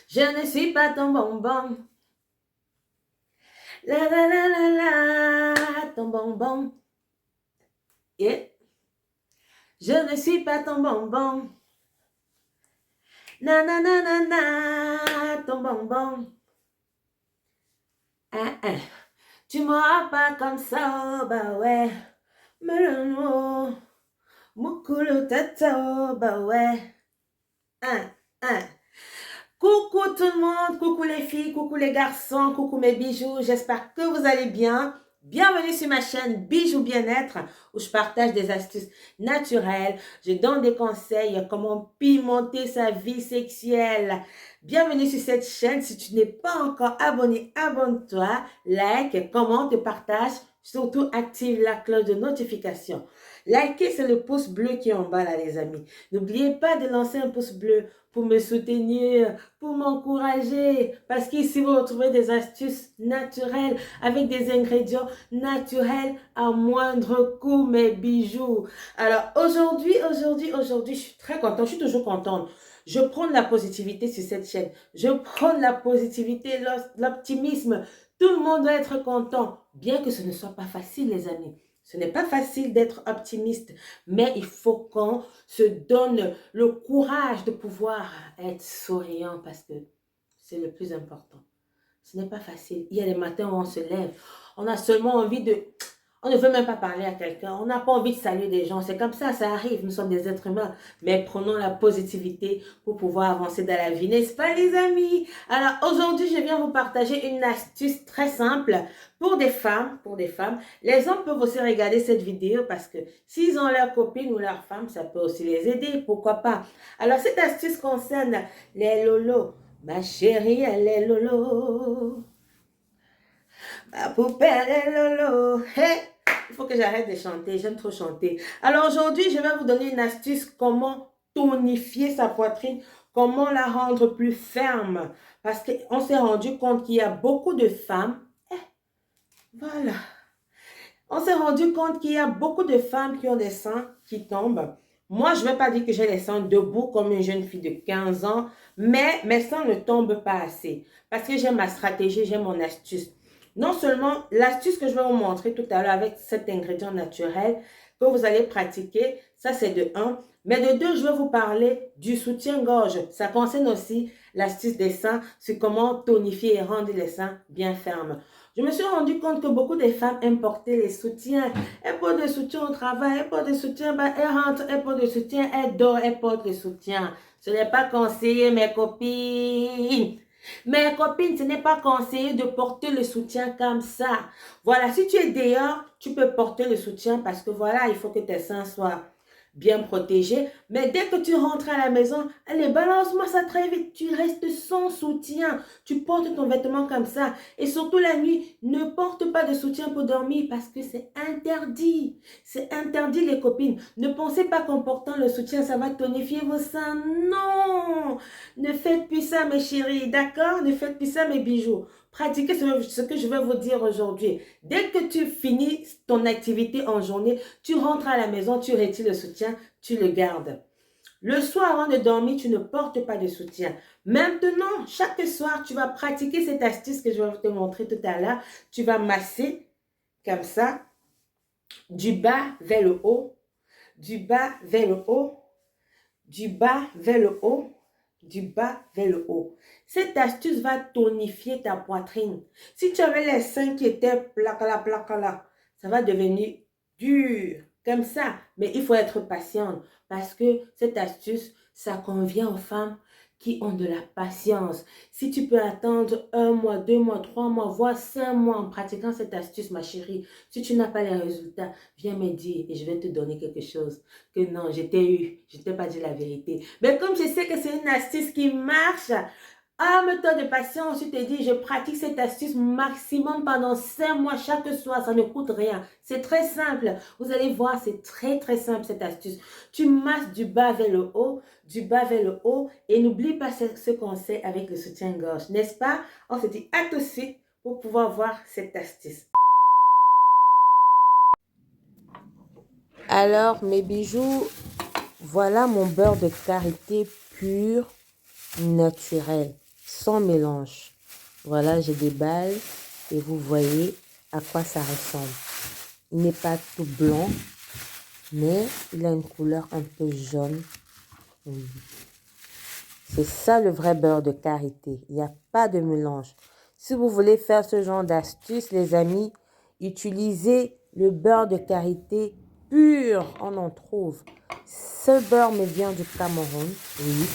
Je ne suis pas ton bonbon. La la la la la, ton bonbon. Yeah. Je ne suis pas ton bonbon. Na na na na na, ton bonbon. Ah, ah. Tu m'auras pas comme ça, oh, bah ouais. Melano, mukulu tata, oh, bah ouais. Ah, ah. Coucou tout le monde, coucou les filles, coucou les garçons, coucou mes bijoux, j'espère que vous allez bien. Bienvenue sur ma chaîne Bijoux Bien-être où je partage des astuces naturelles, je donne des conseils comment pimenter sa vie sexuelle. Bienvenue sur cette chaîne, si tu n'es pas encore abonné, abonne-toi, like, commente, partage, surtout active la cloche de notification. Likez, c'est le pouce bleu qui est en bas là les amis. N'oubliez pas de lancer un pouce bleu pour me soutenir, pour m'encourager. Parce qu'ici, vous retrouvez des astuces naturelles avec des ingrédients naturels à moindre coût, mes bijoux. Alors, aujourd'hui, je suis très contente. Je suis toujours contente. Je prends de la positivité sur cette chaîne. Je prends de la positivité, l'optimisme. Tout le monde doit être content. Bien que ce ne soit pas facile, les amis. Ce n'est pas facile d'être optimiste, mais il faut qu'on se donne le courage de pouvoir être souriant parce que c'est le plus important. Ce n'est pas facile. Il y a des matins où on se lève, on a seulement envie de... On ne veut même pas parler à quelqu'un, on n'a pas envie de saluer des gens. C'est comme ça arrive, nous sommes des êtres humains. Mais prenons la positivité pour pouvoir avancer dans la vie, n'est-ce pas les amis? Alors aujourd'hui, je viens vous partager une astuce très simple pour des femmes, Les hommes peuvent aussi regarder cette vidéo parce que s'ils ont leur copine ou leur femme, ça peut aussi les aider, pourquoi pas. Alors cette astuce concerne les lolos. Ma chérie, elle est lolo. Ma poupée, elle est lolo. Hey! Il faut que j'arrête de chanter, j'aime trop chanter. Alors aujourd'hui, je vais vous donner une astuce comment tonifier sa poitrine, comment la rendre plus ferme. Parce qu'on s'est rendu compte qu'il y a beaucoup de femmes. Voilà. On s'est rendu compte qu'il y a beaucoup de femmes qui ont des seins qui tombent. Moi, je ne vais pas dire que j'ai les seins debout comme une jeune fille de 15 ans, mais mes seins ne tombent pas assez. Parce que j'ai ma stratégie, j'ai mon astuce. Non seulement l'astuce que je vais vous montrer tout à l'heure avec cet ingrédient naturel que vous allez pratiquer, ça c'est de 1. Mais de 2, je vais vous parler du soutien-gorge. Ça concerne aussi l'astuce des seins sur comment tonifier et rendre les seins bien fermes. Je me suis rendu compte que beaucoup de femmes aiment porter les soutiens. Elles portent des soutiens au travail, elles portent des soutiens, elles rentrent, elles portent des soutiens, elles dorment, elles portent des soutiens. Ce n'est pas conseillé, mes copines. Mes copines, ce n'est pas conseillé de porter le soutien comme ça. Voilà, si tu es dehors, tu peux porter le soutien parce que voilà, il faut que tes seins soient bien protégé. Mais dès que tu rentres à la maison, allez, balance-moi ça très vite. Tu restes sans soutien. Tu portes ton vêtement comme ça. Et surtout la nuit, ne porte pas de soutien pour dormir parce que c'est interdit. C'est interdit les copines. Ne pensez pas qu'en portant le soutien, ça va tonifier vos seins. Non! Ne faites plus ça mes chéris, d'accord? Ne faites plus ça mes bijoux. Pratiquez ce que je vais vous dire aujourd'hui. Dès que tu finis ton activité en journée, tu rentres à la maison, tu retires le soutien, tu le gardes. Le soir, avant de dormir, tu ne portes pas de soutien. Maintenant, chaque soir, tu vas pratiquer cette astuce que je vais te montrer tout à l'heure. Tu vas masser comme ça, du bas vers le haut, du bas vers le haut, du bas vers le haut, du bas vers le haut. Cette astuce va tonifier ta poitrine. Si tu avais les seins qui étaient placala, ça va devenir dur, comme ça. Mais il faut être patiente parce que cette astuce, ça convient aux femmes qui ont de la patience. Si tu peux attendre 1 mois, 2 mois, 3 mois, voire 5 mois en pratiquant cette astuce, ma chérie, si tu n'as pas les résultats, viens me dire et je vais te donner quelque chose. Que non, je t'ai pas dit la vérité. Mais comme je sais que c'est une astuce qui marche, arme-toi de patience, tu te dis, je pratique cette astuce maximum pendant 5 mois chaque soir, ça ne coûte rien. C'est très simple. Vous allez voir, c'est très très simple cette astuce. Tu masses du bas vers le haut, du bas vers le haut et n'oublie pas ce conseil avec le soutien-gorge, n'est-ce pas? On se dit à tout de suite pour pouvoir voir cette astuce. Alors, mes bijoux, voilà mon beurre de karité pur naturel. sans mélange. Voilà, je déballe et vous voyez à quoi ça ressemble. Il n'est pas tout blanc, mais il a une couleur un peu jaune. C'est ça le vrai beurre de karité. Il n'y a pas de mélange. Si vous voulez faire ce genre d'astuce, les amis, utilisez le beurre de karité pur. On en trouve. Ce beurre me vient du Cameroun. Oui.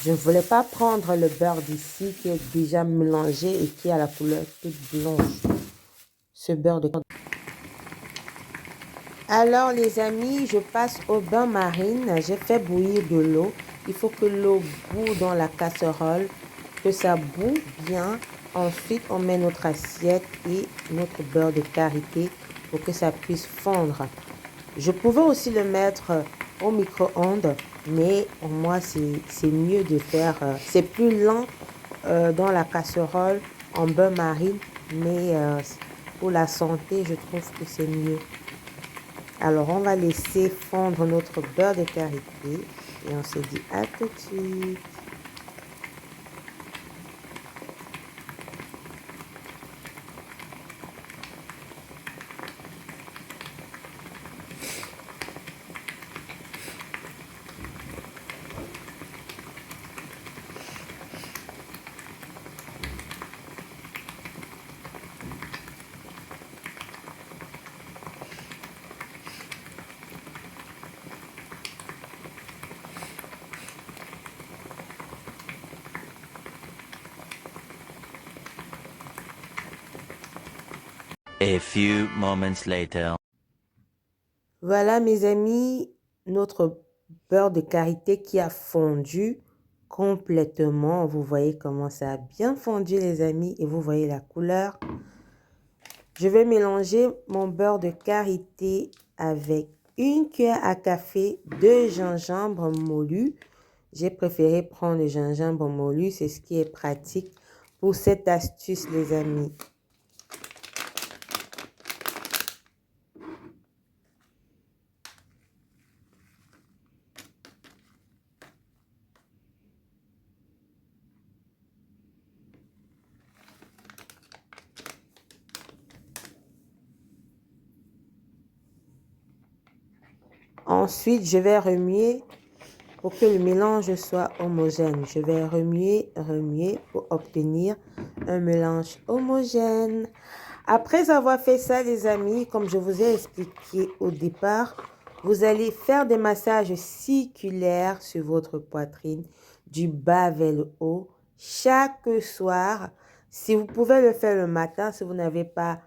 Je ne voulais pas prendre le beurre d'ici qui est déjà mélangé et qui a la couleur toute blanche. Ce beurre de karité. Alors les amis, je passe au bain-marine. J'ai fait bouillir de l'eau. Il faut que l'eau bout dans la casserole, que ça bout bien. Ensuite, on met notre assiette et notre beurre de karité pour que ça puisse fondre. Je pouvais aussi le mettre au micro-ondes, mais pour moi, c'est mieux de faire... c'est plus lent dans la casserole en bain-marine, mais pour la santé, je trouve que c'est mieux. Alors, on va laisser fondre notre beurre de karité et on se dit à tout de suite. A few moments later. Voilà mes amis, notre beurre de karité qui a fondu complètement. Vous voyez comment ça a bien fondu les amis et vous voyez la couleur. Je vais mélanger mon beurre de karité avec une cuillère à café de gingembre moulu. J'ai préféré prendre le gingembre moulu, c'est ce qui est pratique pour cette astuce les amis. Ensuite, je vais remuer pour que le mélange soit homogène. Je vais remuer pour obtenir un mélange homogène. Après avoir fait ça, les amis, comme je vous ai expliqué au départ, vous allez faire des massages circulaires sur votre poitrine, du bas vers le haut, chaque soir. Si vous pouvez le faire le matin, si vous n'avez pas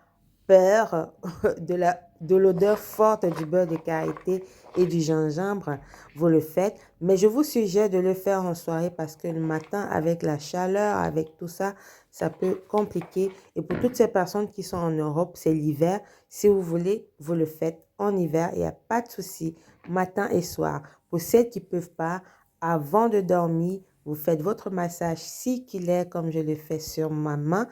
peur de l'odeur forte du beurre de karité et du gingembre, vous le faites. Mais je vous suggère de le faire en soirée parce que le matin, avec la chaleur, avec tout ça, ça peut compliquer. Et pour toutes ces personnes qui sont en Europe, c'est l'hiver. Si vous voulez, vous le faites en hiver. Il n'y a pas de souci, matin et soir. Pour celles qui ne peuvent pas, avant de dormir, vous faites votre massage circulaire comme je le fais sur ma main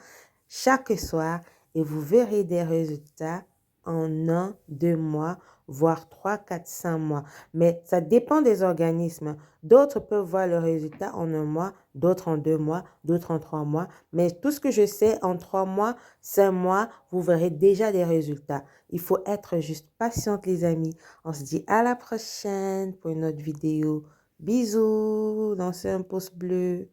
chaque soir. Et vous verrez des résultats en 1, 2 mois, voire 3, 4, 5 mois. Mais ça dépend des organismes. D'autres peuvent voir le résultat en 1 mois, d'autres en 2 mois, d'autres en 3 mois. Mais tout ce que je sais, en 3 mois, 5 mois, vous verrez déjà des résultats. Il faut être juste patiente, les amis. On se dit à la prochaine pour une autre vidéo. Bisous, lancez un pouce bleu.